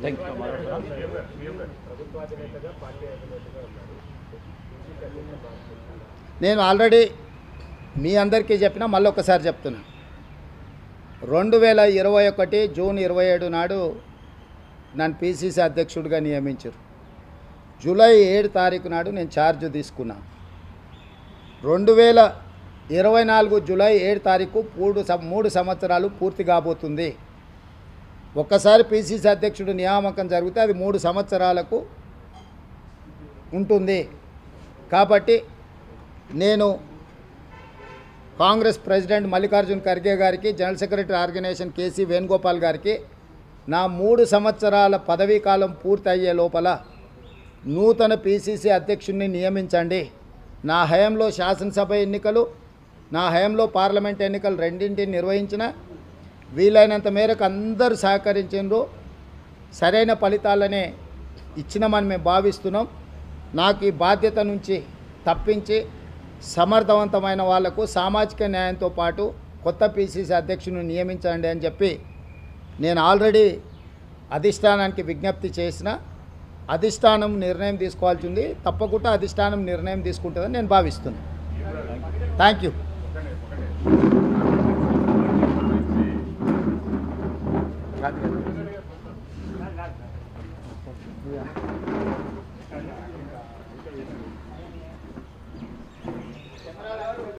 Thank you. నేను already మీ అందరికీ చెప్పినా మళ్ళీ ఒకసారి చెప్తున్నా. 2021 జూన్ 27 నాడు నన్ను పిసిసి అధ్యక్షుడిగా నియమించారు. జూలై 7 తారీఖు నాడు నేను ఛార్జ్ తీసుకున్నా. 2024 జూలై 7 తారీఖు 3 సంవత్సరాలు పూర్తి కాబోతుంది. ఒక్కసారి పిసిసి అధ్యక్షుడు నియామకం జరిగితే అది 3 సంవత్సరాలకు ఉంటుంది. కాబట్టి నేను కాంగ్రెస్ ప్రెసిడెంట్ మల్లికార్జున్ ఖర్గే గారికి, general secretary organisation KC Venugopal గారికి నా 3 సంవత్సరాల పదవీ కాలం పూర్తి అయ్యే లోపల నూతన పిసిసి అధ్యక్షుడిని నియమించండి. నా హయాంలో శాసనసభ ఎన్నికలు, నా హయాంలో పార్లమెంట్ ఎన్నికలు రెండింటిని నిర్వహించిన, వీలైనంత మేరకు అందరూ సహకరించారు. సరైన ఫలితాలనే ఇచ్చినామని మేము భావిస్తున్నాం. నాకు ఈ బాధ్యత నుంచి తప్పించి సమర్థవంతమైన వాళ్లకు సామాజిక న్యాయంతో పాటు కొత్త పిసిసి అధ్యక్షుడిని నియమించండి అని చెప్పి నేను ఆల్రెడీ అధిష్టానానికి విజ్ఞప్తి చేసిన. అధిష్టానం నిర్ణయం తీసుకోవాల్సి ఉంది. తప్పకుండా అధిష్టానం నిర్ణయం తీసుకుంటుందని నేను భావిస్తున్నాను. Thank you.